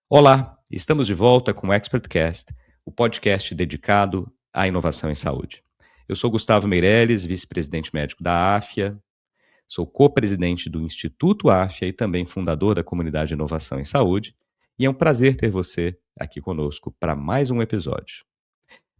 Olá, estamos de volta com o ExpertCast, o podcast dedicado à inovação em saúde. Eu sou Gustavo Meirelles, vice-presidente médico da AFIA, sou co-presidente do Instituto AFIA e também fundador da comunidade de inovação em saúde, e é um prazer ter você aqui conosco para mais um episódio.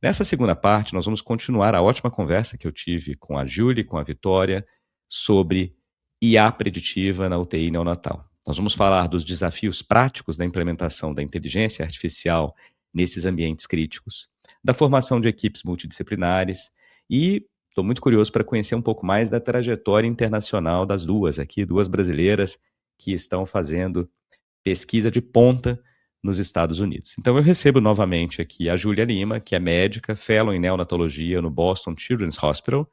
Nessa segunda parte, nós vamos continuar a ótima conversa que eu tive com a Júlia e com a Vitória sobre IA preditiva na UTI neonatal. Nós vamos falar dos desafios práticos da implementação da inteligência artificial nesses ambientes críticos, da formação de equipes multidisciplinares e estou muito curioso para conhecer um pouco mais da trajetória internacional das duas brasileiras que estão fazendo pesquisa de ponta nos Estados Unidos. Então eu recebo novamente aqui a Júlia Lima, que é médica, fellow em neonatologia no Boston Children's Hospital,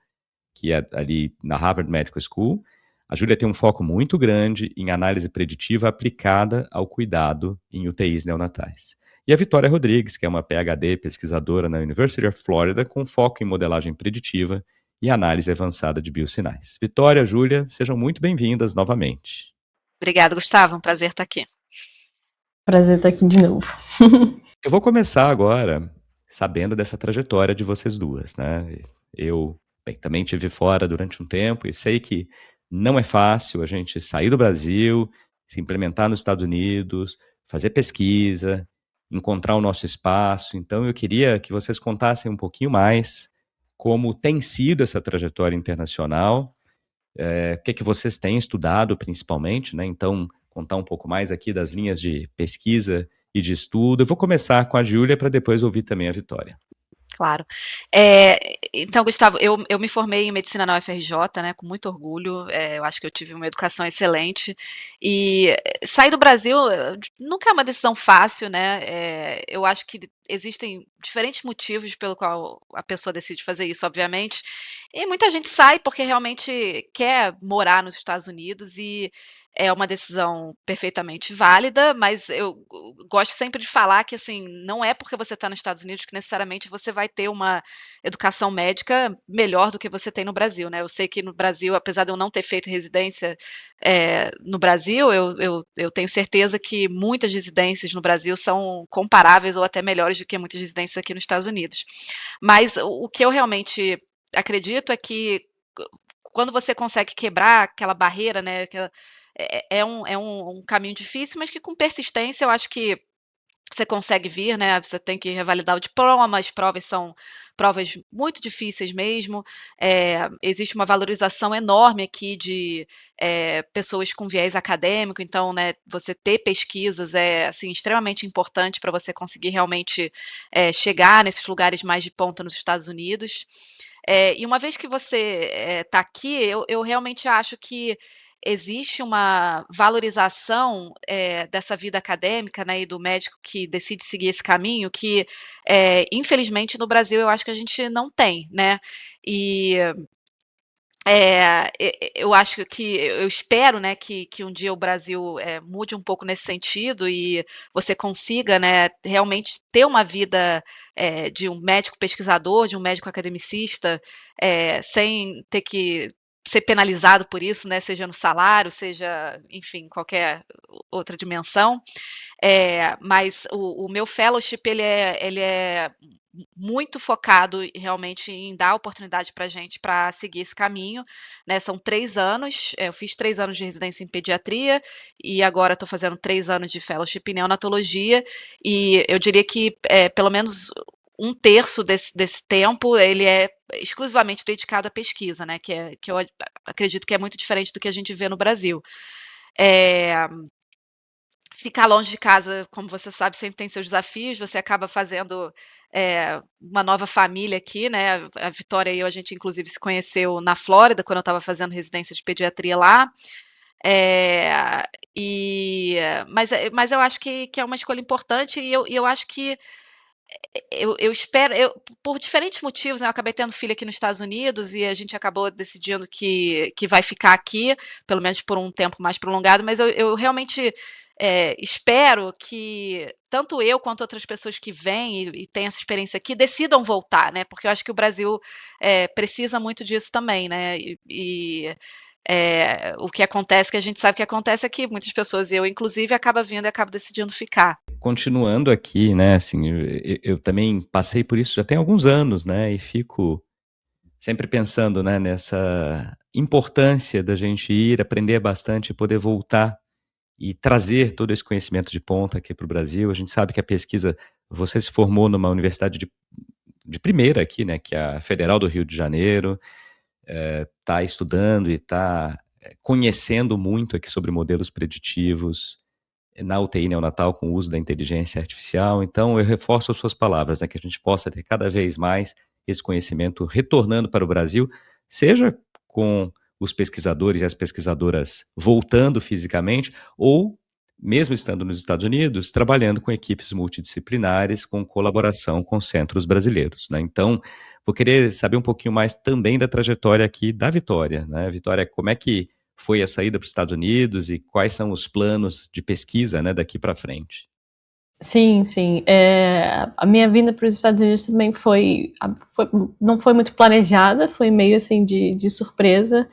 que é ali na Harvard Medical School. A Júlia tem um foco muito grande em análise preditiva aplicada ao cuidado em UTIs neonatais. E a Vitória Rodrigues, que é uma PhD pesquisadora na University of Florida, com foco em modelagem preditiva e análise avançada de biosinais. Vitória, Júlia, sejam muito bem-vindas novamente. Obrigada, Gustavo. Um prazer estar aqui. Prazer estar aqui de novo. Eu vou começar agora sabendo dessa trajetória de vocês duas, né? Eu também estive fora durante um tempo e sei que não é fácil a gente sair do Brasil, se implementar nos Estados Unidos, fazer pesquisa, encontrar o nosso espaço. Então eu queria que vocês contassem um pouquinho mais como tem sido essa trajetória internacional, o que vocês têm estudado principalmente, né? Então, contar um pouco mais aqui das linhas de pesquisa e de estudo. Eu vou começar com a Júlia para depois ouvir também a Vitória. Claro. Então, Gustavo, eu me formei em medicina na UFRJ, né, com muito orgulho. Eu acho que eu tive uma educação excelente. E sair do Brasil nunca é uma decisão fácil, né? Eu acho que existem diferentes motivos pelo qual a pessoa decide fazer isso, obviamente. E muita gente sai porque realmente quer morar nos Estados Unidos e é uma decisão perfeitamente válida, mas eu gosto sempre de falar que, assim, não é porque você está nos Estados Unidos que necessariamente você vai ter uma educação médica melhor do que você tem no Brasil, né? Eu sei que no Brasil, apesar de eu não ter feito residência no Brasil, eu tenho certeza que muitas residências no Brasil são comparáveis ou até melhores do que muitas residências aqui nos Estados Unidos. Mas o que eu realmente acredito é que quando você consegue quebrar aquela barreira, né, é um caminho difícil, mas que com persistência eu acho que você consegue vir, né, você tem que revalidar o diploma, as provas são provas muito difíceis mesmo, existe uma valorização enorme aqui de pessoas com viés acadêmico, então, né, você ter pesquisas é, assim, extremamente importante para você conseguir realmente chegar nesses lugares mais de ponta nos Estados Unidos. E uma vez que você está aqui, eu realmente acho que existe uma valorização dessa vida acadêmica, né, e do médico que decide seguir esse caminho que, infelizmente, no Brasil eu acho que a gente não tem, né. E eu acho que eu espero, né, que um dia o Brasil mude um pouco nesse sentido e você consiga, né, realmente ter uma vida de um médico pesquisador, de um médico academicista, sem ter que ser penalizado por isso, né, seja no salário, seja, enfim, qualquer outra dimensão. Mas o meu fellowship ele é muito focado realmente em dar oportunidade para gente para seguir esse caminho, né, são 3 anos, eu fiz 3 anos de residência em pediatria, e agora estou fazendo 3 anos de fellowship em neonatologia, e eu diria que, pelo menos 1/3 desse tempo, ele é exclusivamente dedicado à pesquisa, né, que eu acredito que é muito diferente do que a gente vê no Brasil. Ficar longe de casa, como você sabe, sempre tem seus desafios, você acaba fazendo, uma nova família aqui, né, a Vitória e eu, a gente inclusive se conheceu na Flórida, quando eu estava fazendo residência de pediatria lá, mas eu acho que é uma escolha importante e eu acho que eu espero por diferentes motivos, né, eu acabei tendo filho aqui nos Estados Unidos e a gente acabou decidindo que vai ficar aqui, pelo menos por um tempo mais prolongado, mas eu realmente espero que tanto eu quanto outras pessoas que vêm e têm essa experiência aqui decidam voltar, né, porque eu acho que o Brasil, precisa muito disso também, né, o que acontece, que a gente sabe que acontece é que muitas pessoas, eu inclusive, acaba vindo e acaba decidindo ficar. Continuando aqui, né, assim, eu também passei por isso já tem alguns anos, né, e fico sempre pensando, né, nessa importância da gente ir, aprender bastante e poder voltar e trazer todo esse conhecimento de ponta aqui para o Brasil. A gente sabe que a pesquisa, você se formou numa universidade de primeira aqui, né, que é a Federal do Rio de Janeiro, está estudando e está conhecendo muito aqui sobre modelos preditivos na UTI neonatal com o uso da inteligência artificial. Então, eu reforço as suas palavras, né, que a gente possa ter cada vez mais esse conhecimento retornando para o Brasil, seja com os pesquisadores e as pesquisadoras voltando fisicamente, ou, mesmo estando nos Estados Unidos, trabalhando com equipes multidisciplinares, com colaboração com centros brasileiros, né? Então, vou querer saber um pouquinho mais também da trajetória aqui da Vitória, né? Vitória, como é que foi a saída para os Estados Unidos e quais são os planos de pesquisa, né, daqui para frente? Sim, sim. A minha vinda para os Estados Unidos também não foi muito planejada, foi meio assim de surpresa.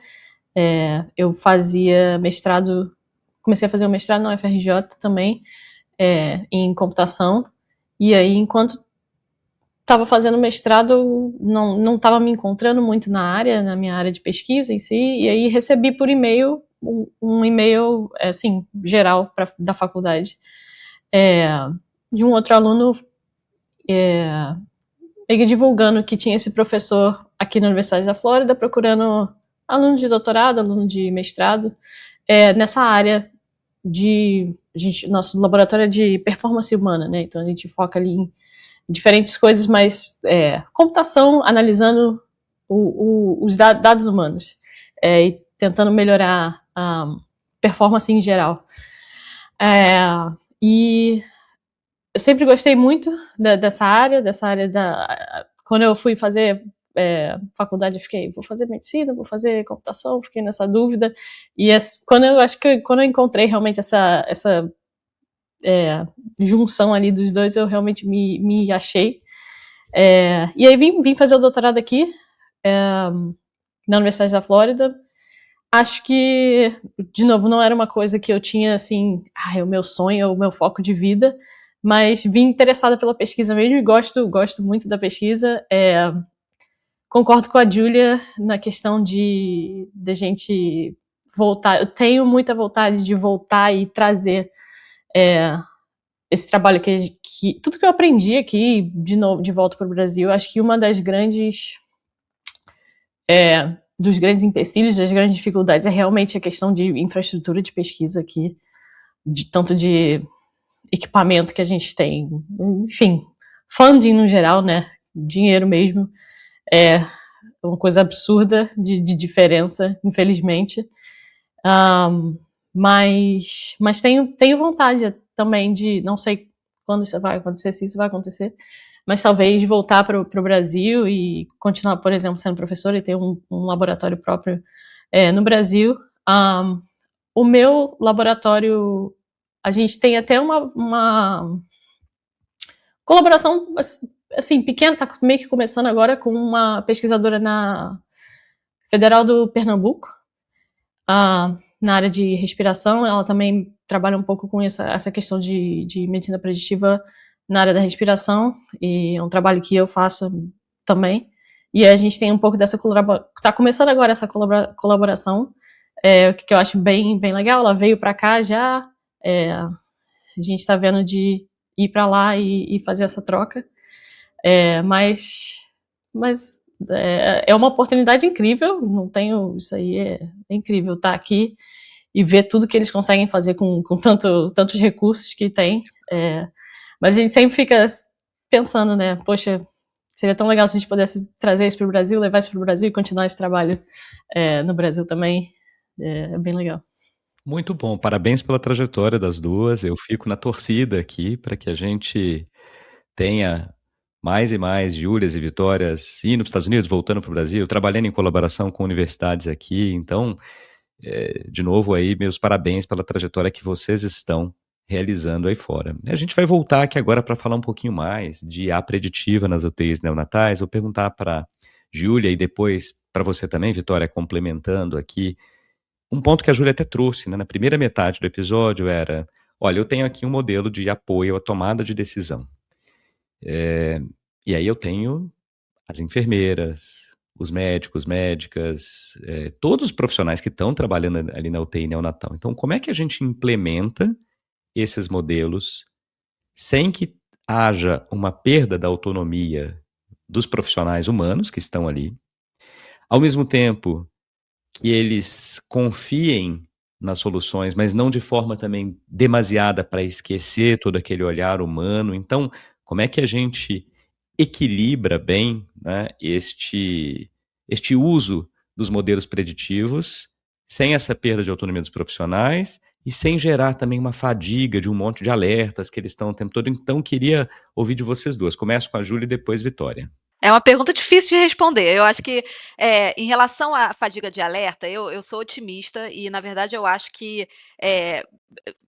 Eu fazia mestrado, comecei a fazer um mestrado na UFRJ também, em computação, e aí enquanto estava fazendo mestrado, não estava me encontrando muito na minha área de pesquisa em si, e aí recebi por e-mail, um e-mail, assim, geral da faculdade, de um outro aluno divulgando que tinha esse professor aqui na Universidade da Flórida procurando aluno de doutorado, aluno de mestrado, nessa área nosso laboratório é de performance humana, né? Então a gente foca ali em diferentes coisas, mas computação analisando os dados humanos e tentando melhorar a performance em geral. E eu sempre gostei muito dessa área quando eu fui fazer faculdade, eu fiquei, vou fazer medicina, vou fazer computação, fiquei nessa dúvida, e quando eu encontrei realmente essa junção ali dos dois, eu realmente me achei, e aí vim fazer o doutorado aqui, na Universidade da Flórida. Acho que, de novo, não era uma coisa que eu tinha, assim, o meu sonho, o meu foco de vida, mas vim interessada pela pesquisa mesmo e gosto muito da pesquisa. Concordo com a Júlia na questão de gente voltar. Eu tenho muita vontade de voltar e trazer esse trabalho que tudo que eu aprendi aqui de volta para o Brasil. Acho que uma das dos grandes empecilhos, das grandes dificuldades é realmente a questão de infraestrutura de pesquisa aqui, tanto de equipamento que a gente tem, enfim, funding no geral, né, dinheiro mesmo, é uma coisa absurda de diferença, infelizmente, mas tenho vontade também de, não sei quando isso vai acontecer, se isso vai acontecer, mas talvez voltar para o Brasil e continuar, por exemplo, sendo professora e ter um laboratório próprio no Brasil. O meu laboratório, a gente tem até uma colaboração assim, pequena, está meio que começando agora com uma pesquisadora na Federal do Pernambuco, na área de respiração. Ela também trabalha um pouco com essa questão de medicina preditiva na área da respiração, e é um trabalho que eu faço também, e a gente tem um pouco dessa colaboração, está começando agora essa colaboração, o que eu acho bem legal. Ela veio para cá já, a gente está vendo de ir para lá e fazer essa troca, mas é uma oportunidade incrível, não tenho, isso aí é incrível, estar aqui e ver tudo que eles conseguem fazer com tantos recursos que tem, mas a gente sempre fica pensando, né, poxa, seria tão legal se a gente pudesse trazer isso para o Brasil, levar isso para o Brasil e continuar esse trabalho no Brasil também. É bem legal. Muito bom, parabéns pela trajetória das duas. Eu fico na torcida aqui para que a gente tenha mais e mais Júlias e Vitórias indo para os Estados Unidos, voltando para o Brasil, trabalhando em colaboração com universidades aqui. Então, de novo aí, meus parabéns pela trajetória que vocês estão realizando aí fora. A gente vai voltar aqui agora para falar um pouquinho mais de IA preditiva nas UTIs neonatais. Vou perguntar para Júlia e depois para você também, Vitória, complementando aqui. Um ponto que a Júlia até trouxe, né, na primeira metade do episódio era, olha, eu tenho aqui um modelo de apoio à tomada de decisão. E aí eu tenho as enfermeiras, os médicos, médicas, todos os profissionais que estão trabalhando ali na UTI neonatal. Então, como é que a gente implementa esses modelos sem que haja uma perda da autonomia dos profissionais humanos que estão ali, ao mesmo tempo que eles confiem nas soluções, mas não de forma também demasiada para esquecer todo aquele olhar humano. Então, como é que a gente equilibra bem, né, este uso dos modelos preditivos, sem essa perda de autonomia dos profissionais e sem gerar também uma fadiga de um monte de alertas que eles estão o tempo todo. Então, queria ouvir de vocês duas. Começo com a Júlia e depois Vitória. É uma pergunta difícil de responder. Eu acho que, em relação à fadiga de alerta, eu sou otimista e, na verdade, eu acho que,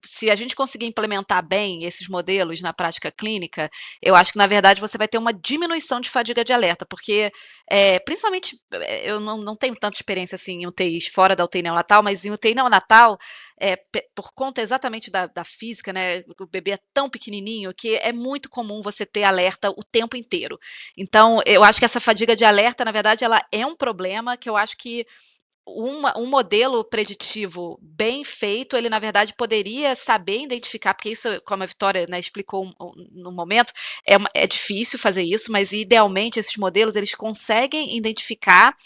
se a gente conseguir implementar bem esses modelos na prática clínica, eu acho que, na verdade, você vai ter uma diminuição de fadiga de alerta, porque, principalmente, eu não tenho tanta experiência, assim, em UTIs fora da UTI neonatal, mas em UTI neonatal, por conta exatamente da física, né, o bebê é tão pequenininho que é muito comum você ter alerta o tempo inteiro. Então, eu acho que essa fadiga de alerta, na verdade, ela é um problema que eu acho que um modelo preditivo bem feito, ele na verdade poderia saber identificar, porque isso, como a Vitória, né, explicou no momento, é difícil fazer isso, mas idealmente esses modelos eles conseguem identificar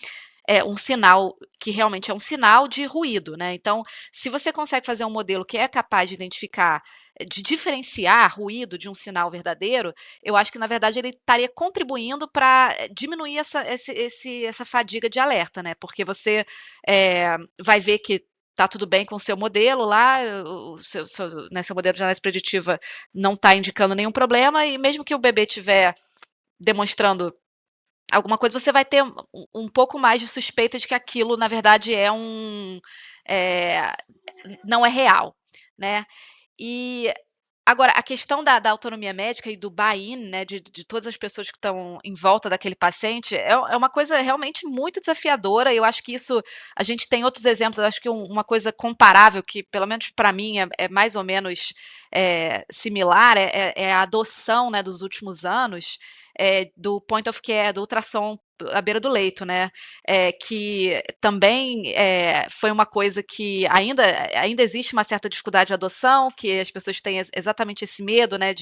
um sinal que realmente é um sinal de ruído, né. Então, se você consegue fazer um modelo que é capaz de identificar, de diferenciar ruído de um sinal verdadeiro, eu acho que na verdade ele estaria contribuindo para diminuir essa fadiga de alerta, né, porque você, vai ver que tá tudo bem com o seu modelo lá, o seu modelo de análise preditiva não está indicando nenhum problema e mesmo que o bebê tiver demonstrando alguma coisa, você vai ter um pouco mais de suspeita de que aquilo, na verdade, eh, não é real, né. E agora a questão da autonomia médica e do buy-in, né, de todas as pessoas que estão em volta daquele paciente, é uma coisa realmente muito desafiadora, e eu acho que isso a gente tem outros exemplos, eu acho que uma coisa comparável que, pelo menos para mim, é mais ou menos, similar, é a adoção, né, dos últimos anos, do point of care, do ultrassom à beira do leito, né, que também, foi uma coisa que ainda existe uma certa dificuldade de adoção, que as pessoas têm exatamente esse medo, né,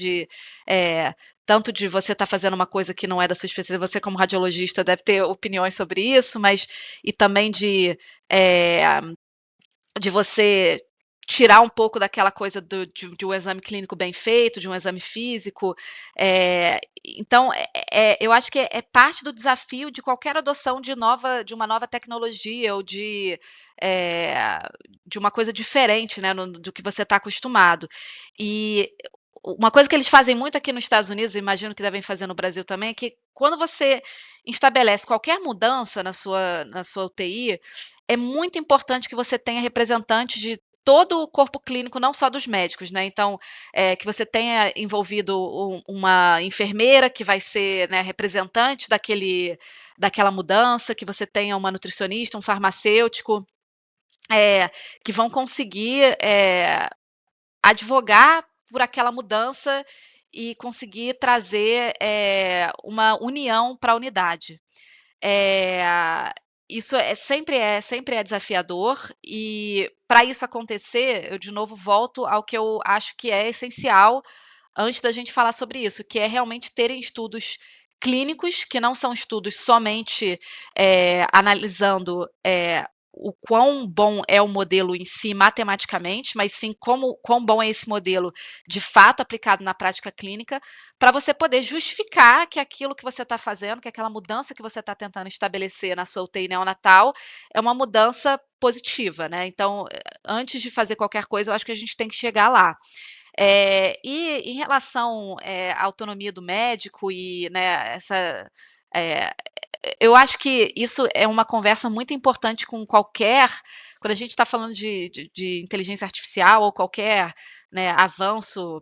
tanto de você estar fazendo uma coisa que não é da sua especialidade, você como radiologista deve ter opiniões sobre isso, mas e também eh, de você tirar um pouco daquela coisa de um exame clínico bem feito, de um exame físico, então, eu acho que é parte do desafio de qualquer adoção de uma nova tecnologia ou eh, de uma coisa diferente, né, do que você está acostumado. E uma coisa que eles fazem muito aqui nos Estados Unidos, imagino que devem fazer no Brasil também, é que quando você estabelece qualquer mudança na sua UTI, é muito importante que você tenha representantes de todo o corpo clínico, não só dos médicos, né, então, que você tenha envolvido uma enfermeira que vai ser, né, representante daquela mudança, que você tenha uma nutricionista, um farmacêutico, que vão conseguir, advogar por aquela mudança e conseguir trazer, uma união para a unidade. Eh, isso sempre é desafiador e para isso acontecer, eu de novo volto ao que eu acho que é essencial antes da gente falar sobre isso, que é realmente terem estudos clínicos, que não são estudos somente, analisando, o quão bom é o modelo em si matematicamente, mas sim quão bom é esse modelo de fato aplicado na prática clínica, para você poder justificar que aquilo que você está fazendo, que aquela mudança que você está tentando estabelecer na sua UTI neonatal, é uma mudança positiva, né. Então, antes de fazer qualquer coisa, eu acho que a gente tem que chegar lá. E em relação, à autonomia do médico e, né, eh, eu acho que isso é uma conversa muito importante com quando a gente está falando de inteligência artificial ou qualquer né, avanço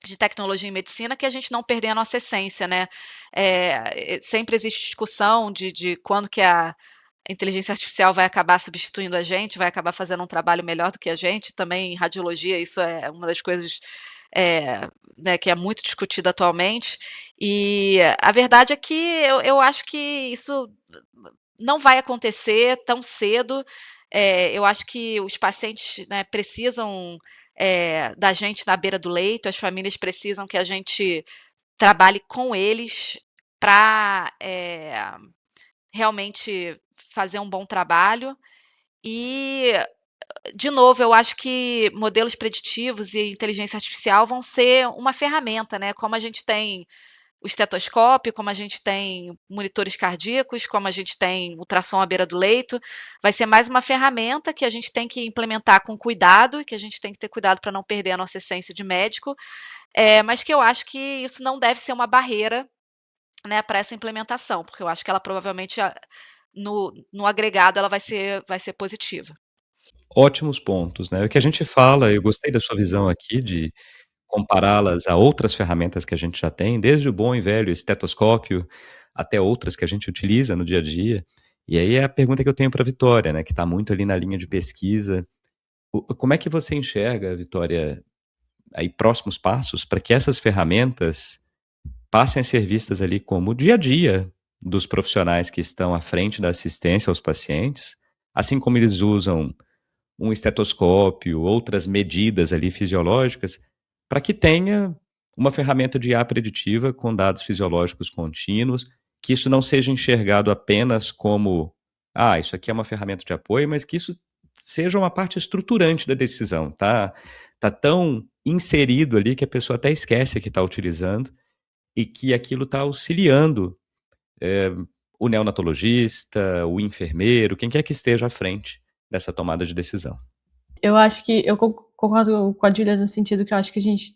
de tecnologia em medicina, que a gente não perder a nossa essência, né. Sempre existe discussão de quando que a inteligência artificial vai acabar substituindo a gente, vai acabar fazendo um trabalho melhor do que a gente. Também em radiologia isso é uma das coisas, eh, né, que é muito discutida atualmente. E a verdade é que eu acho que isso não vai acontecer tão cedo. Eu acho que os pacientes, né, precisam, da gente na beira do leito, as famílias precisam que a gente trabalhe com eles para realmente fazer um bom trabalho. E, de novo, eu acho que modelos preditivos e inteligência artificial vão ser uma ferramenta, né, como a gente tem o estetoscópio, como a gente tem monitores cardíacos, como a gente tem ultrassom à beira do leito, vai ser mais uma ferramenta que a gente tem que implementar com cuidado, que a gente tem que ter cuidado para não perder a nossa essência de médico, mas que eu acho que isso não deve ser uma barreira, né, para essa implementação, porque eu acho que ela provavelmente no agregado ela vai ser positiva. Ótimos pontos, né. O que a gente fala, eu gostei da sua visão aqui de compará-las a outras ferramentas que a gente já tem, desde o bom e velho estetoscópio, até outras que a gente utiliza no dia a dia. E aí é a pergunta que eu tenho para a Vitória, né, que está muito ali na linha de pesquisa. Como é que você enxerga, Vitória, aí próximos passos para que essas ferramentas passem a ser vistas ali como o dia a dia dos profissionais que estão à frente da assistência aos pacientes, assim como eles usam um estetoscópio, outras medidas ali fisiológicas, para que tenha uma ferramenta de IA preditiva com dados fisiológicos contínuos, que isso não seja enxergado apenas como, isso aqui é uma ferramenta de apoio, mas que isso seja uma parte estruturante da decisão, tá tão inserido ali que a pessoa até esquece que está utilizando e que aquilo está auxiliando, eh, o neonatologista, o enfermeiro, quem quer que esteja à frente dessa tomada de decisão. Eu acho que eu concordo com a Júlia no sentido que eu acho que a gente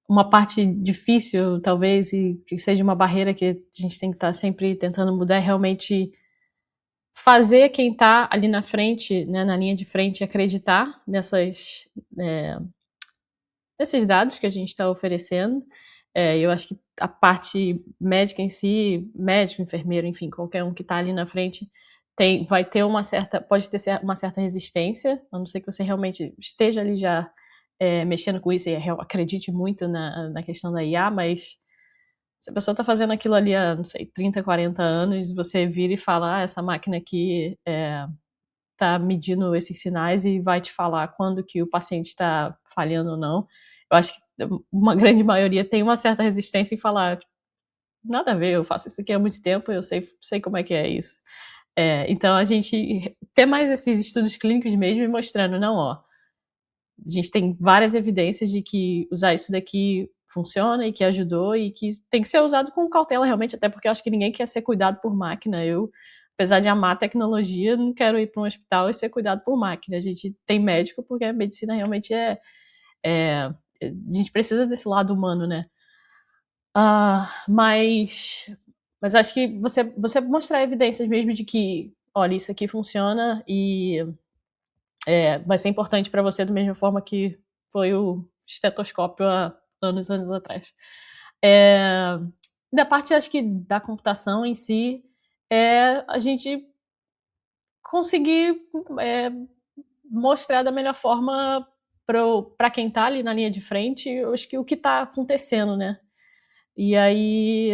uma parte difícil, talvez, e que seja uma barreira que a gente tem que estar sempre tentando mudar, é realmente fazer quem está ali na frente, né, na linha de frente, acreditar nesses dados que a gente está oferecendo. Eu acho que a parte médica em si, médico, enfermeiro, enfim, qualquer um que está ali na frente, vai ter pode ter uma certa resistência, a não ser que você realmente esteja ali já mexendo com isso e acredite muito na questão da IA, mas se a pessoa está fazendo aquilo ali há, não sei, 30, 40 anos, você vira e fala, essa máquina aqui está medindo esses sinais e vai te falar quando que o paciente está falhando ou não. Eu acho que uma grande maioria tem uma certa resistência em falar, tipo, nada a ver, eu faço isso aqui há muito tempo, eu sei como é que é isso. Então a gente ter mais esses estudos clínicos mesmo e mostrando, não, ó, a gente tem várias evidências de que usar isso daqui funciona e que ajudou e que tem que ser usado com cautela realmente, até porque eu acho que ninguém quer ser cuidado por máquina. Eu, apesar de amar a tecnologia, não quero ir para um hospital e ser cuidado por máquina. A gente tem médico porque a medicina realmente a gente precisa desse lado humano, né? Mas acho que você mostrar evidências mesmo de que, olha, isso aqui funciona e vai ser importante para você da mesma forma que foi o estetoscópio há anos atrás. Da parte, acho que da computação em si, a gente conseguir mostrar da melhor forma para quem está ali na linha de frente, eu acho que o que está acontecendo, né? E aí,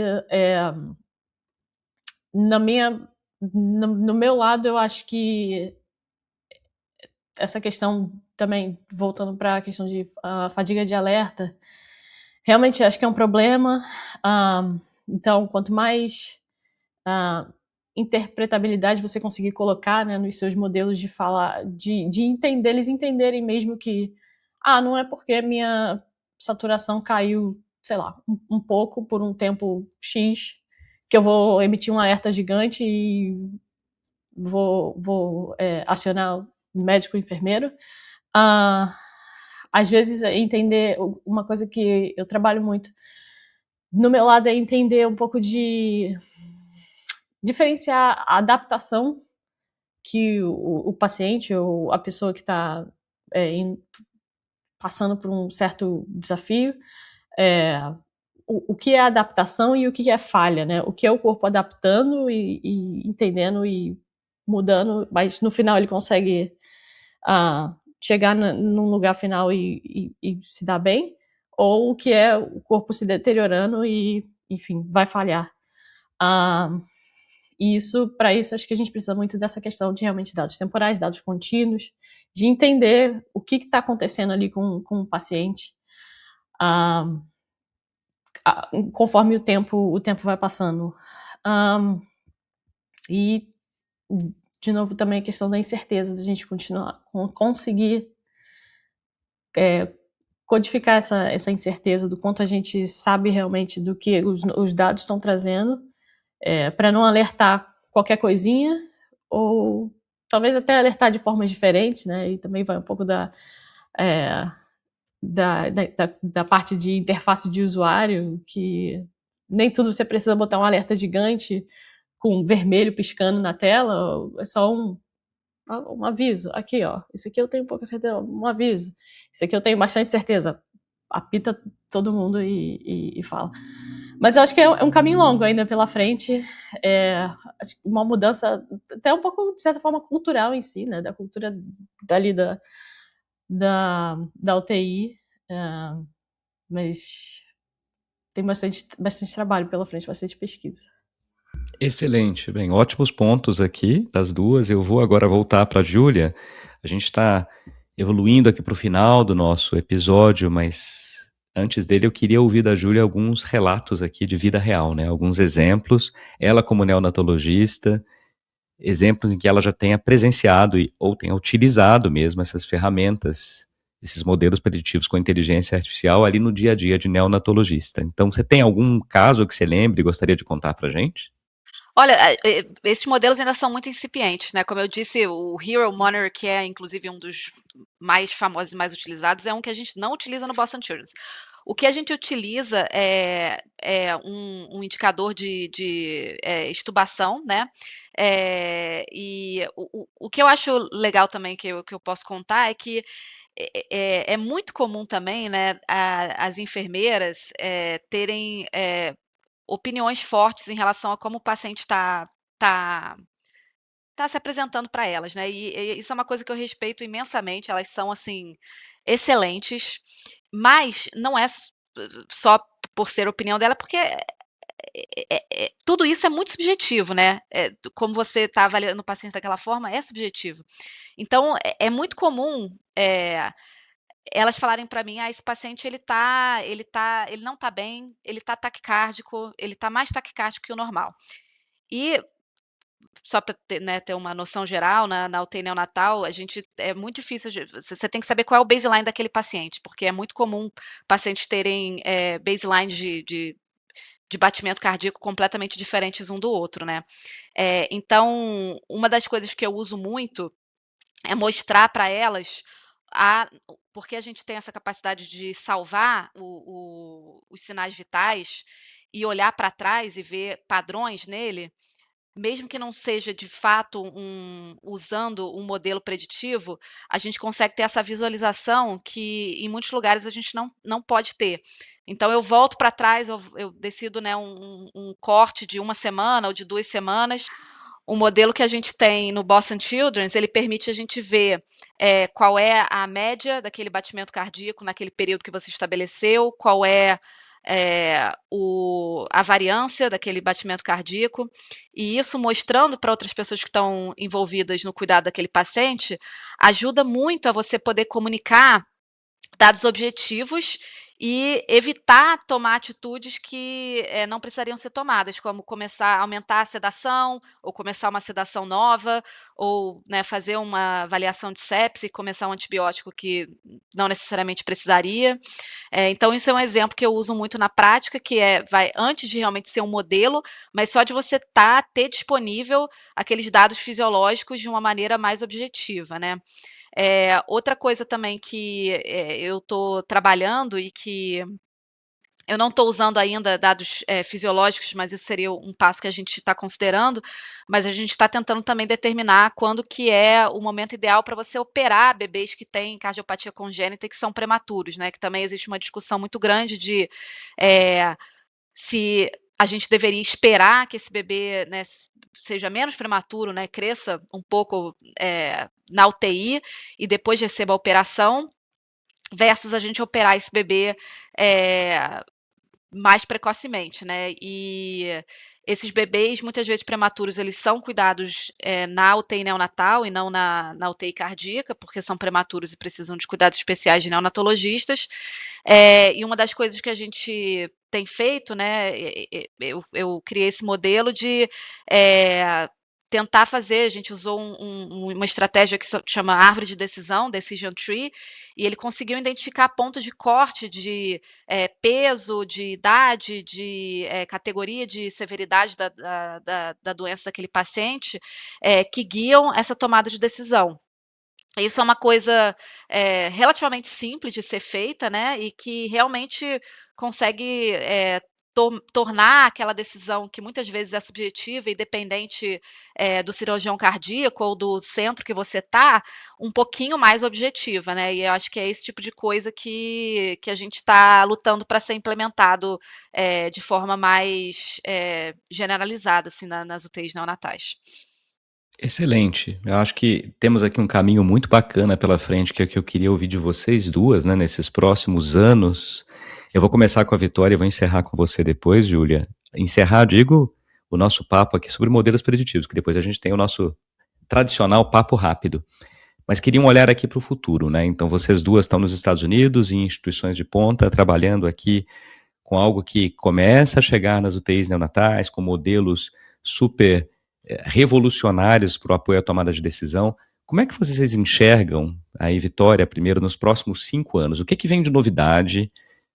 no meu lado, eu acho que essa questão também, voltando para a questão de fadiga de alerta, realmente acho que é um problema. Então, quanto mais interpretabilidade você conseguir colocar, né, nos seus modelos de falar, eles entenderem mesmo que não é porque minha saturação caiu, sei lá, um pouco por um tempo X que eu vou emitir um alerta gigante e vou acionar o médico, o enfermeiro. Às vezes, entender uma coisa que eu trabalho muito no meu lado é entender um pouco de diferenciar a adaptação que o paciente ou a pessoa que está passando por um certo desafio, o que é adaptação e o que é falha, né? O que é o corpo adaptando e entendendo e mudando, mas no final ele consegue chegar num lugar final e se dar bem, ou o que é o corpo se deteriorando e, enfim, vai falhar. E para isso, acho que a gente precisa muito dessa questão de realmente dados temporais, dados contínuos, de entender o que está acontecendo ali com o paciente, conforme o tempo vai passando. E, de novo, também a questão da incerteza, da gente conseguir codificar essa incerteza do quanto a gente sabe realmente do que os dados estão trazendo, para não alertar qualquer coisinha, ou talvez até alertar de formas diferentes, né? E também vai um pouco da parte de interface de usuário, que nem tudo você precisa botar um alerta gigante com vermelho piscando na tela, é só um aviso. Aqui, ó, isso aqui eu tenho pouca certeza, um aviso. Isso aqui eu tenho bastante certeza. Apita todo mundo e fala. Mas eu acho que é um caminho longo ainda pela frente. Acho que uma mudança, até um pouco, de certa forma, cultural em si, né? Da cultura dali da UTI. Mas tem bastante trabalho pela frente, bastante pesquisa. Excelente. Bem, ótimos pontos aqui das duas. Eu vou agora voltar para a Júlia. A gente está evoluindo aqui para o final do nosso episódio, mas antes dele eu queria ouvir da Júlia alguns relatos aqui de vida real, né? Alguns exemplos. Ela como neonatologista, exemplos em que ela já tenha presenciado ou tenha utilizado mesmo essas ferramentas, esses modelos preditivos com inteligência artificial ali no dia a dia de neonatologista. Então, você tem algum caso que você lembre e gostaria de contar para a gente? Olha, esses modelos ainda são muito incipientes, né? Como eu disse, o Hero Monitor, que é inclusive um dos mais famosos e mais utilizados, é um que a gente não utiliza no Boston Children's. O que a gente utiliza é um indicador de extubação, né? E o que eu acho legal também que eu posso contar é que é muito comum também, né, as enfermeiras terem opiniões fortes em relação a como o paciente tá se apresentando para elas, né, e isso é uma coisa que eu respeito imensamente, elas são, assim, excelentes, mas não é só por ser a opinião dela, porque tudo isso é muito subjetivo, né, como você está avaliando o paciente daquela forma, é subjetivo. Então é muito comum, elas falarem para mim: "Ah, esse paciente ele não tá bem, ele tá taquicárdico, ele tá mais taquicárdico que o normal". E só para ter, né, ter uma noção geral, na UTI neonatal, a gente é muito difícil você tem que saber qual é o baseline daquele paciente, porque é muito comum pacientes terem, baseline de batimento cardíaco completamente diferentes um do outro, né. Então, uma das coisas que eu uso muito é mostrar para elas porque a gente tem essa capacidade de salvar os sinais vitais e olhar para trás e ver padrões nele, mesmo que não seja de fato usando um modelo preditivo, a gente consegue ter essa visualização que em muitos lugares a gente não pode ter. Então eu volto para trás, eu decido, né, um corte de 1 semana ou de 2 semanas. O modelo que a gente tem no Boston Children's, ele permite a gente ver, qual é a média daquele batimento cardíaco naquele período que você estabeleceu, qual é, a variância daquele batimento cardíaco, e isso mostrando para outras pessoas que estão envolvidas no cuidado daquele paciente, ajuda muito a você poder comunicar dados objetivos e evitar tomar atitudes que, não precisariam ser tomadas, como começar a aumentar a sedação, ou começar uma sedação nova, ou, né, fazer uma avaliação de sepse e começar um antibiótico que não necessariamente precisaria. Então isso é um exemplo que eu uso muito na prática, que vai antes de realmente ser um modelo, mas só de você ter disponível aqueles dados fisiológicos de uma maneira mais objetiva, né. Outra coisa também que, eu estou trabalhando e que Eu não estou usando ainda dados fisiológicos, mas isso seria um passo que a gente está considerando, mas a gente está tentando também determinar quando que é o momento ideal para você operar bebês que têm cardiopatia congênita e que são prematuros, né? Que também existe uma discussão muito grande de se a gente deveria esperar que esse bebê, né, seja menos prematuro, né, cresça um pouco na UTI e depois receba a operação, versus a gente operar esse bebê mais precocemente, né. E esses bebês, muitas vezes prematuros, eles são cuidados, na UTI neonatal e não na UTI cardíaca, porque são prematuros e precisam de cuidados especiais de neonatologistas. E uma das coisas que a gente tem feito, né, eu criei esse modelo de, tentar fazer, a gente usou uma estratégia que chama árvore de decisão, decision tree, e ele conseguiu identificar pontos de corte de peso, de idade, de categoria de severidade da doença daquele paciente, que guiam essa tomada de decisão. Isso é uma coisa relativamente simples de ser feita, né, e que realmente consegue tornar aquela decisão que muitas vezes é subjetiva e dependente do cirurgião cardíaco ou do centro que você está, um pouquinho mais objetiva, né, e eu acho que é esse tipo de coisa que a gente está lutando para ser implementado de forma mais generalizada, assim, nas UTIs neonatais. Excelente. Eu acho que temos aqui um caminho muito bacana pela frente, que é o que eu queria ouvir de vocês duas, né, nesses próximos anos. Eu vou começar com a Vitória e vou encerrar com você depois, Júlia. Encerrar, digo, o nosso papo aqui sobre modelos preditivos, que depois a gente tem o nosso tradicional papo rápido. Mas queria um olhar aqui para o futuro, né? Então vocês duas estão nos Estados Unidos, em instituições de ponta, trabalhando aqui com algo que começa a chegar nas UTIs neonatais, com modelos super revolucionários para o apoio à tomada de decisão. Como é que vocês enxergam, aí, Vitória, primeiro, nos próximos 5 anos? O que vem de novidade?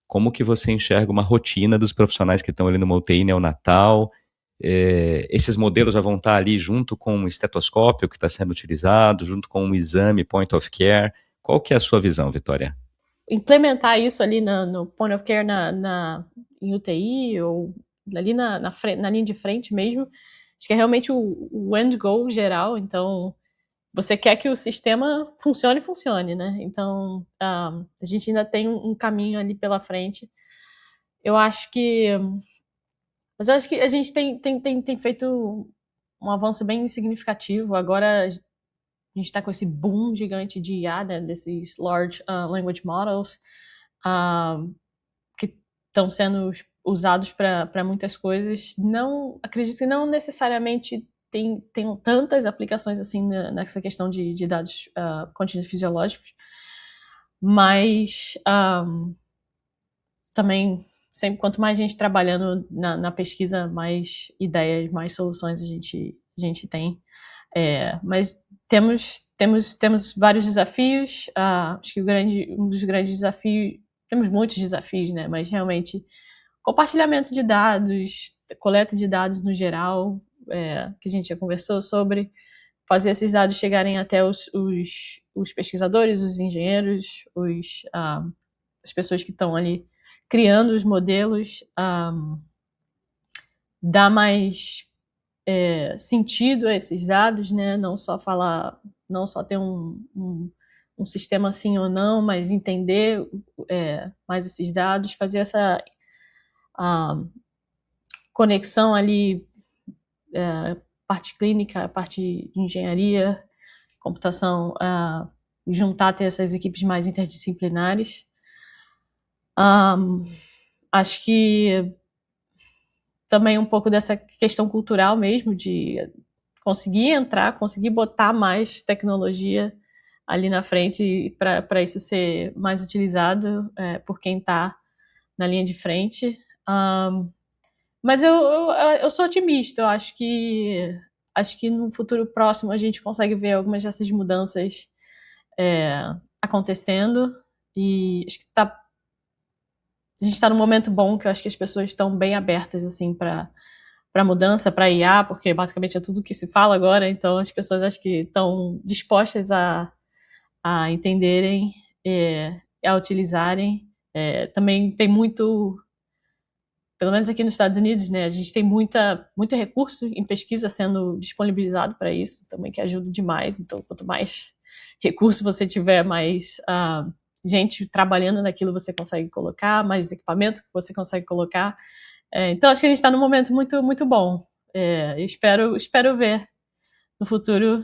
Como que você enxerga uma rotina dos profissionais que estão ali numa UTI neonatal? Esses modelos já vão estar ali junto com um estetoscópio que está sendo utilizado, junto com um exame point of care. Qual que é a sua visão, Vitória? Implementar isso ali no point of care em UTI ou ali na linha de frente mesmo, acho que é realmente o end goal geral. Então, você quer que o sistema funcione, né? Então, a gente ainda tem um caminho ali pela frente. Mas eu acho que a gente tem feito um avanço bem significativo. Agora a gente está com esse boom gigante de IA, né, desses large language models, que estão sendo usados para muitas coisas. Não acredito que não necessariamente tem tantas aplicações assim nessa questão de dados contínuos fisiológicos, mas também sempre quanto mais gente trabalhando na pesquisa, mais ideias, mais soluções a gente tem. Mas temos vários desafios. Acho que um dos grandes desafios, temos muitos desafios, né? Mas realmente compartilhamento de dados, coleta de dados no geral, que a gente já conversou sobre, fazer esses dados chegarem até os pesquisadores, os engenheiros, as pessoas que estão ali criando os modelos, dar mais sentido a esses dados, né? Não só ter um sistema sim ou não, mas entender mais esses dados, fazer essa conexão ali, parte clínica, parte de engenharia, computação, juntar, ter essas equipes mais interdisciplinares. Acho que também um pouco dessa questão cultural mesmo, de conseguir botar mais tecnologia ali na frente para isso ser mais utilizado por quem está na linha de frente. Mas eu sou otimista. Eu acho que no futuro próximo a gente consegue ver algumas dessas mudanças acontecendo, e acho que a gente está num momento bom, que eu acho que as pessoas estão bem abertas assim para mudança, para IA, porque basicamente é tudo que se fala agora. Então as pessoas acho que estão dispostas a entenderem, a utilizarem. Também tem muito pelo menos aqui nos Estados Unidos, né, a gente tem muito recurso em pesquisa sendo disponibilizado para isso, também que ajuda demais. Então, quanto mais recurso você tiver, mais gente trabalhando naquilo você consegue colocar, mais equipamento que você consegue colocar. Então, acho que a gente está num momento muito, muito bom. Espero ver no futuro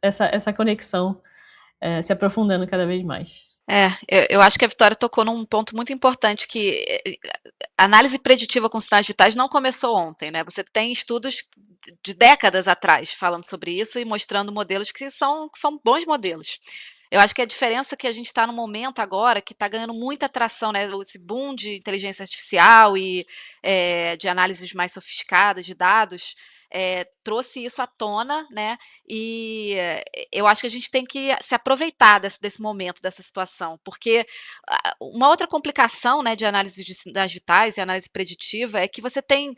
essa conexão se aprofundando cada vez mais. Eu acho que a Vitória tocou num ponto muito importante, que análise preditiva com sinais vitais não começou ontem, né? Você tem estudos de décadas atrás falando sobre isso e mostrando modelos que são bons modelos. Eu acho que a diferença é que a gente está no momento agora que está ganhando muita atração, né? Esse boom de inteligência artificial e de análises mais sofisticadas de dados trouxe isso à tona, né? E eu acho que a gente tem que se aproveitar desse momento, dessa situação, porque uma outra complicação, né, de análise de sinais vitais e análise preditiva é que você tem,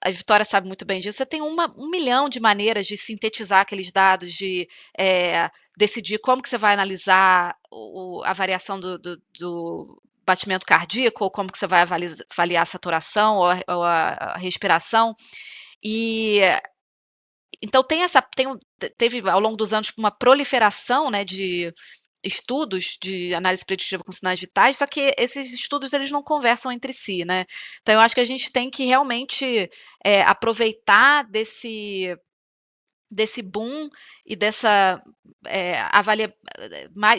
a Vitória sabe muito bem disso, você tem 1 milhão de maneiras de sintetizar aqueles dados, de decidir como que você vai analisar a variação do batimento cardíaco, ou como que você vai avaliar a saturação ou a respiração. E então teve ao longo dos anos uma proliferação, né, de estudos de análise preditiva com sinais vitais, só que esses estudos eles não conversam entre si, né? Então eu acho que a gente tem que realmente aproveitar desse boom e dessa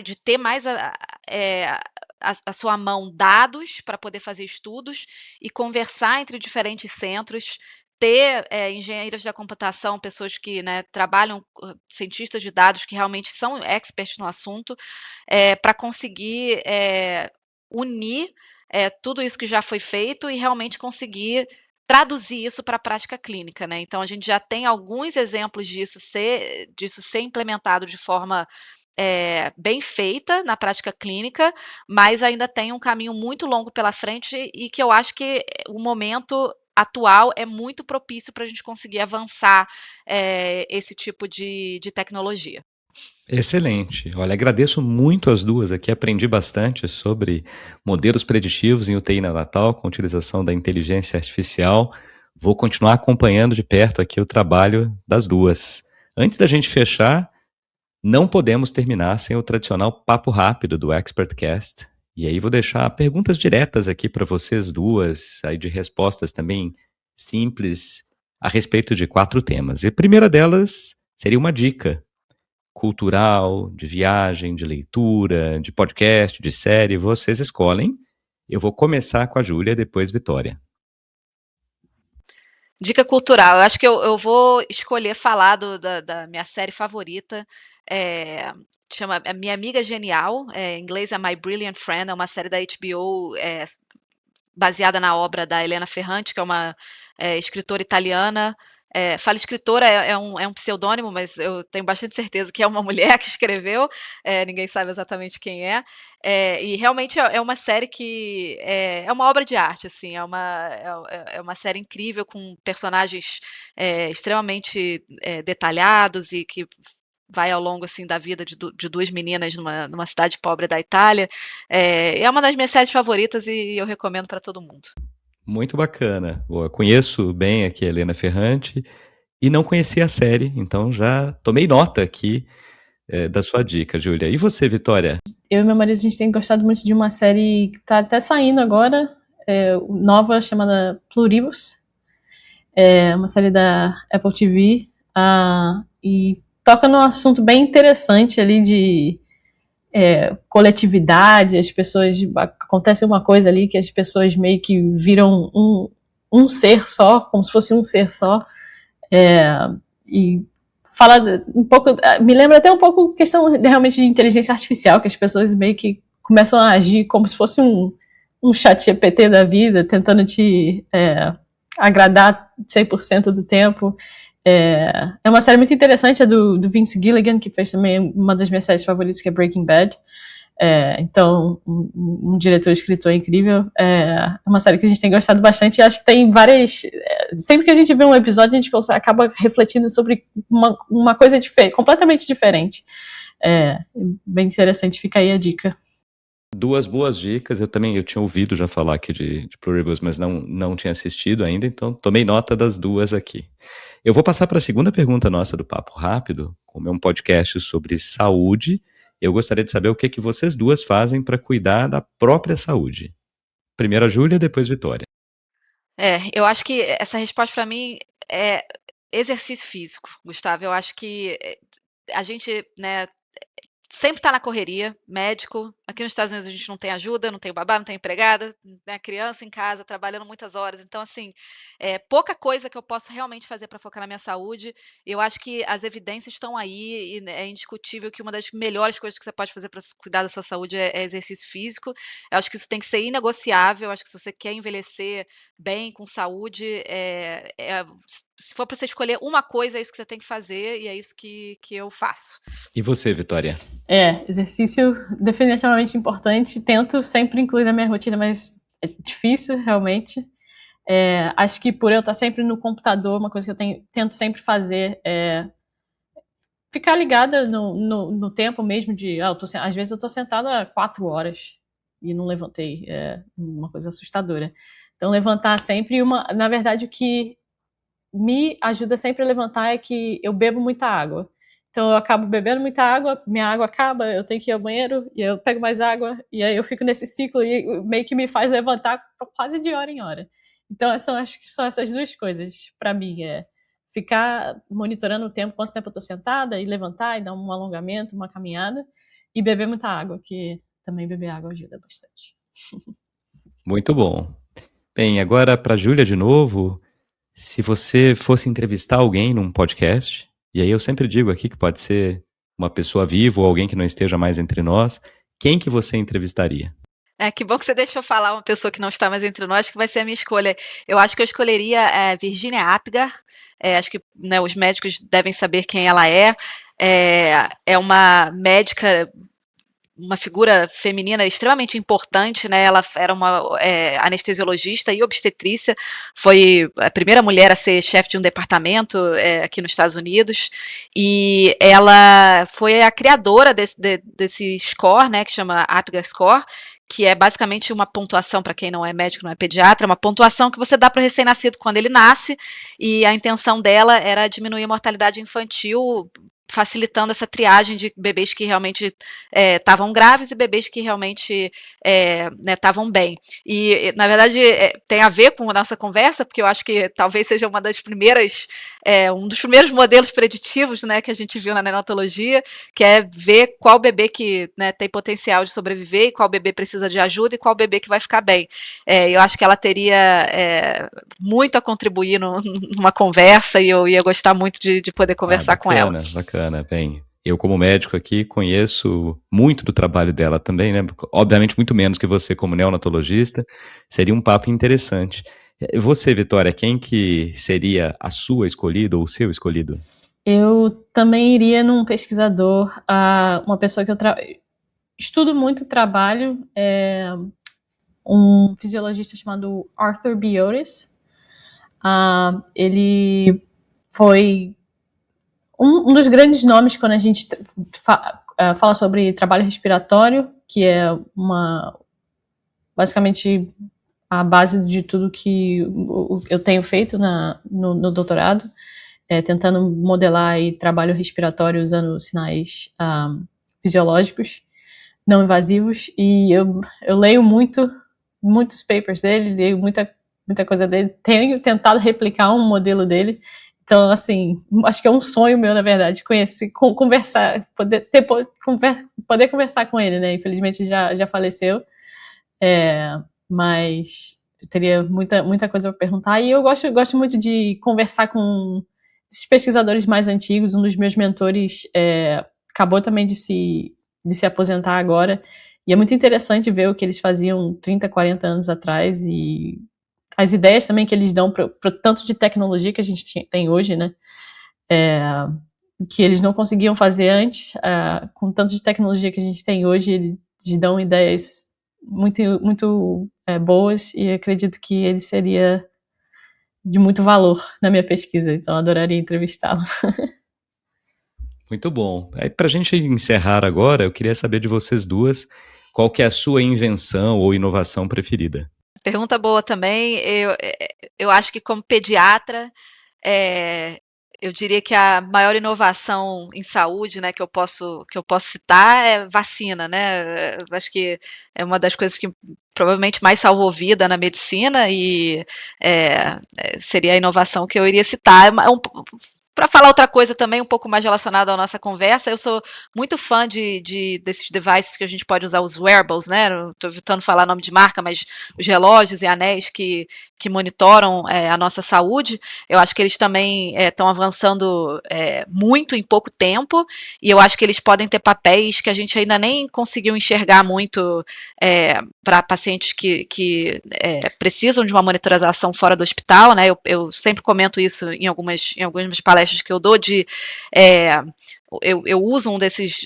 de ter mais a sua mão dados para poder fazer estudos e conversar entre diferentes centros, ter engenheiros da computação, pessoas que, né, trabalham, cientistas de dados que realmente são experts no assunto, para conseguir unir tudo isso que já foi feito e realmente conseguir traduzir isso para a prática clínica, né? Então a gente já tem alguns exemplos disso ser implementado de forma bem feita na prática clínica, mas ainda tem um caminho muito longo pela frente e que eu acho que o momento atual é muito propício para a gente conseguir avançar esse tipo de tecnologia. Excelente. Olha, agradeço muito as duas aqui, aprendi bastante sobre modelos preditivos em UTI neonatal com utilização da inteligência artificial. Vou continuar acompanhando de perto aqui o trabalho das duas. Antes da gente fechar, não podemos terminar sem o tradicional papo rápido do ExpertCast. E aí vou deixar perguntas diretas aqui para vocês duas, aí de respostas também simples a respeito de 4 temas. E a primeira delas seria uma dica cultural, de viagem, de leitura, de podcast, de série, vocês escolhem. Eu vou começar com a Júlia, depois Vitória. Dica cultural, eu acho que eu vou escolher falar da minha série favorita, chama Minha Amiga Genial, em inglês é My Brilliant Friend, é uma série da HBO, baseada na obra da Elena Ferrante, que é uma escritora italiana. Falo escritora, é um pseudônimo, mas eu tenho bastante certeza que é uma mulher que escreveu, ninguém sabe exatamente quem é. E realmente é uma série que é uma obra de arte, assim, é uma série incrível, com personagens extremamente detalhados e que vai ao longo, assim, da vida de 2 meninas numa cidade pobre da Itália. É uma das minhas séries favoritas e eu recomendo para todo mundo. Muito bacana. Boa, conheço bem aqui a Helena Ferrante e não conhecia a série, então já tomei nota aqui da sua dica, Júlia. E você, Vitória? Eu e meu marido, a gente tem gostado muito de uma série que tá até saindo agora, nova, chamada Pluribus. É uma série da Apple TV, e toca num assunto bem interessante ali de coletividade. As pessoas, acontece uma coisa ali que as pessoas meio que viram um ser só, como se fosse um ser só, e fala um pouco, me lembra até um pouco questão realmente de inteligência artificial, que as pessoas meio que começam a agir como se fosse um chat GPT da vida, tentando te agradar 100% do tempo. É uma série muito interessante, é do Vince Gilligan, que fez também uma das minhas séries favoritas, que é Breaking Bad. Então, um diretor e escritor incrível. É uma série que a gente tem gostado bastante, e acho que tem várias... sempre que a gente vê um episódio, a gente acaba refletindo sobre uma coisa completamente diferente. Bem interessante, fica aí a dica. Duas boas dicas. Eu tinha ouvido já falar aqui de Pluribus, mas não tinha assistido ainda, então tomei nota das duas aqui. Eu vou passar para a segunda pergunta nossa do Papo Rápido. Como é um podcast sobre saúde, eu gostaria de saber o que vocês duas fazem para cuidar da própria saúde. Primeiro a Júlia, depois Vitória. Eu acho que essa resposta para mim é exercício físico, Gustavo. Eu acho que a gente, né, sempre tá na correria, médico. Aqui nos Estados Unidos a gente não tem ajuda, não tem babá, não tem empregada, né, criança em casa, trabalhando muitas horas. Então, assim, pouca coisa que eu posso realmente fazer para focar na minha saúde. Eu acho que as evidências estão aí e né, é indiscutível que uma das melhores coisas que você pode fazer para cuidar da sua saúde é exercício físico. Eu acho que isso tem que ser inegociável. Eu acho que se você quer envelhecer bem, com saúde, se for para você escolher uma coisa, é isso que você tem que fazer e é isso que eu faço. E você, Vitória? Exercício definitivamente importante. Tento sempre incluir na minha rotina, mas é difícil, realmente. Acho que por eu estar sempre no computador, uma coisa que eu tento sempre fazer é ficar ligada no tempo mesmo de... às vezes eu tô sentada 4 horas e não levantei. É uma coisa assustadora. Então, levantar sempre... Na verdade, o que me ajuda sempre a levantar é que eu bebo muita água. Então eu acabo bebendo muita água, minha água acaba, eu tenho que ir ao banheiro, e eu pego mais água, e aí eu fico nesse ciclo, e meio que me faz levantar quase de hora em hora. Então acho que são essas duas coisas, para mim, ficar monitorando o tempo, quanto tempo eu tô sentada, e levantar, e dar um alongamento, uma caminhada, e beber muita água, que também beber água ajuda bastante. Muito bom. Bem, agora para a Júlia de novo, se você fosse entrevistar alguém num podcast, e aí eu sempre digo aqui que pode ser uma pessoa viva ou alguém que não esteja mais entre nós, quem que você entrevistaria? Que bom que você deixou falar uma pessoa que não está mais entre nós, que vai ser a minha escolha. Eu acho que eu escolheria Virginia Apgar. Acho que né, os médicos devem saber quem ela é. É uma médica, uma figura feminina extremamente importante, né? Ela era uma anestesiologista e obstetrícia, foi a primeira mulher a ser chefe de um departamento aqui nos Estados Unidos, e ela foi a criadora desse score, né, que chama Apgar Score, que é basicamente uma pontuação, para quem não é médico, não é pediatra, uma pontuação que você dá para o recém-nascido quando ele nasce, e a intenção dela era diminuir a mortalidade infantil, facilitando essa triagem de bebês que realmente estavam graves e bebês que realmente estavam bem. E, na verdade, tem a ver com a nossa conversa, porque eu acho que talvez seja uma das primeiras, um dos primeiros modelos preditivos, né, que a gente viu na neonatologia, que é ver qual bebê que né, tem potencial de sobreviver e qual bebê precisa de ajuda e qual bebê que vai ficar bem. Eu acho que ela teria muito a contribuir numa conversa e eu ia gostar muito de poder conversar com ela. Bacana. Bem, eu como médico aqui conheço muito do trabalho dela também, né? Obviamente muito menos que você como neonatologista. Seria um papo interessante. Você, Vitória, quem que seria a sua escolhida ou o seu escolhido? Eu também iria num pesquisador, uma pessoa que eu estudo muito o trabalho, um fisiologista chamado Arthur B. Otis. Ele foi um dos grandes nomes quando a gente fala sobre trabalho respiratório, que é basicamente a base de tudo que eu tenho feito no doutorado, tentando modelar trabalho respiratório usando sinais fisiológicos não invasivos, e eu leio muitos papers dele, leio muita coisa dele, tenho tentado replicar um modelo dele. Então, assim, acho que é um sonho meu, na verdade, conhecer, conversar, poder conversar com ele, né? Infelizmente já faleceu, mas eu teria muita coisa para perguntar. E eu gosto muito de conversar com esses pesquisadores mais antigos. Um dos meus mentores acabou também de se aposentar agora, e é muito interessante ver o que eles faziam 30, 40 anos atrás, e as ideias também que eles dão para o tanto de tecnologia que a gente tem hoje, né? Que eles não conseguiam fazer antes, com tanto de tecnologia que a gente tem hoje, eles dão ideias muito boas, e acredito que ele seria de muito valor na minha pesquisa, então adoraria entrevistá-lo. Muito bom. Aí, para a gente encerrar agora, eu queria saber de vocês duas, qual que é a sua invenção ou inovação preferida? Pergunta boa também. Eu acho que como pediatra, eu diria que a maior inovação em saúde, né, que eu posso citar é vacina, né? Eu acho que é uma das coisas que provavelmente mais salvou vida na medicina e seria a inovação que eu iria citar. Para falar outra coisa também, um pouco mais relacionada à nossa conversa, eu sou muito fã desses devices que a gente pode usar, os wearables, né? Estou evitando falar nome de marca, mas os relógios e anéis que monitoram a nossa saúde. Eu acho que eles também estão avançando muito em pouco tempo, e eu acho que eles podem ter papéis que a gente ainda nem conseguiu enxergar muito para pacientes que precisam de uma monitorização fora do hospital, né? Eu sempre comento isso em algumas palestras que eu dou eu uso um desses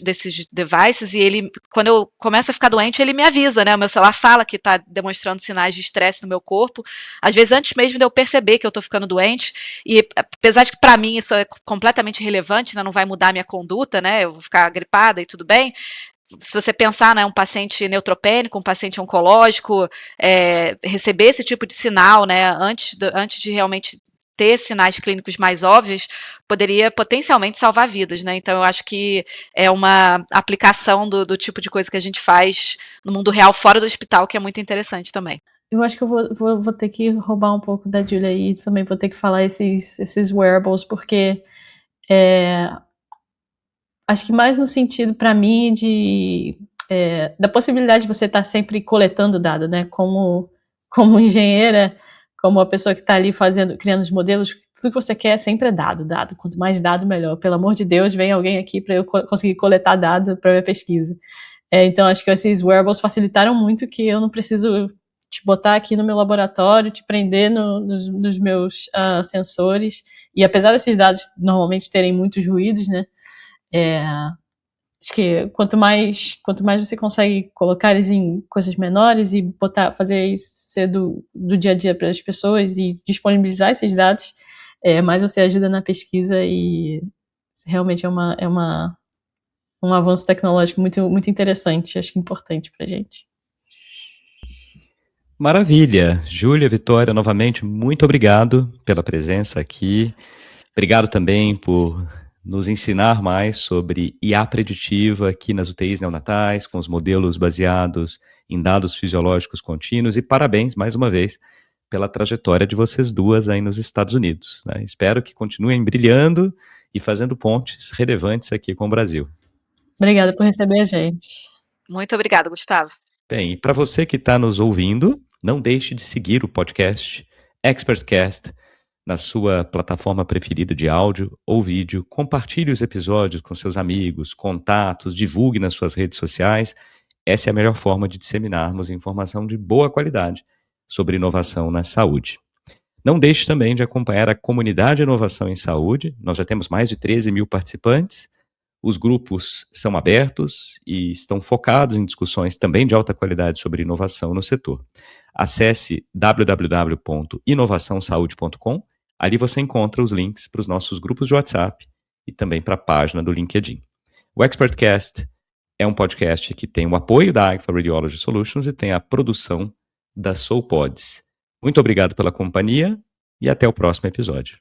devices e ele, quando eu começo a ficar doente, ele me avisa, né? O meu celular fala que está demonstrando sinais de estresse no meu corpo, às vezes antes mesmo de eu perceber que eu estou ficando doente, e apesar de que para mim isso é completamente irrelevante, né? Não vai mudar a minha conduta, né? Eu vou ficar gripada e tudo bem. Se você pensar, né, um paciente neutropênico, um paciente oncológico, receber esse tipo de sinal, né, antes de realmente ter sinais clínicos mais óbvios, poderia potencialmente salvar vidas, né? Então eu acho que é uma aplicação do tipo de coisa que a gente faz no mundo real fora do hospital, que é muito interessante também. Eu acho que eu vou ter que roubar um pouco da Julia e também vou ter que falar esses wearables, porque acho que mais no sentido, para mim, da possibilidade de você estar sempre coletando dado, né? Como engenheira, como a pessoa que está ali criando os modelos, tudo que você quer sempre é dado. Quanto mais dado, melhor. Pelo amor de Deus, vem alguém aqui para eu conseguir coletar dado para minha pesquisa. Então, acho que esses wearables facilitaram muito, que eu não preciso te botar aqui no meu laboratório, te prender nos meus sensores. E apesar desses dados normalmente terem muitos ruídos, né? Acho que quanto mais você consegue colocar eles em coisas menores e fazer isso ser do dia a dia para as pessoas e disponibilizar esses dados, mais você ajuda na pesquisa, e realmente é um avanço tecnológico muito, muito interessante, acho que importante para a gente. Maravilha. Júlia, Vitória, novamente, muito obrigado pela presença aqui. Obrigado também por nos ensinar mais sobre IA preditiva aqui nas UTIs neonatais, com os modelos baseados em dados fisiológicos contínuos, e parabéns, mais uma vez, pela trajetória de vocês duas aí nos Estados Unidos, né? Espero que continuem brilhando e fazendo pontes relevantes aqui com o Brasil. Obrigada por receber a gente. Muito obrigada, Gustavo. Bem, e para você que está nos ouvindo, não deixe de seguir o podcast ExpertCast na sua plataforma preferida de áudio ou vídeo. Compartilhe os episódios com seus amigos, contatos, divulgue nas suas redes sociais. Essa é a melhor forma de disseminarmos informação de boa qualidade sobre inovação na saúde. Não deixe também de acompanhar a comunidade de inovação em saúde. Nós já temos mais de 13 mil participantes. Os grupos são abertos e estão focados em discussões também de alta qualidade sobre inovação no setor. Acesse www.inovaçãosaude.com. Ali você encontra os links para os nossos grupos de WhatsApp e também para a página do LinkedIn. O ExpertCast é um podcast que tem o apoio da Agfa Radiology Solutions e tem a produção da SoulPods. Muito obrigado pela companhia e até o próximo episódio.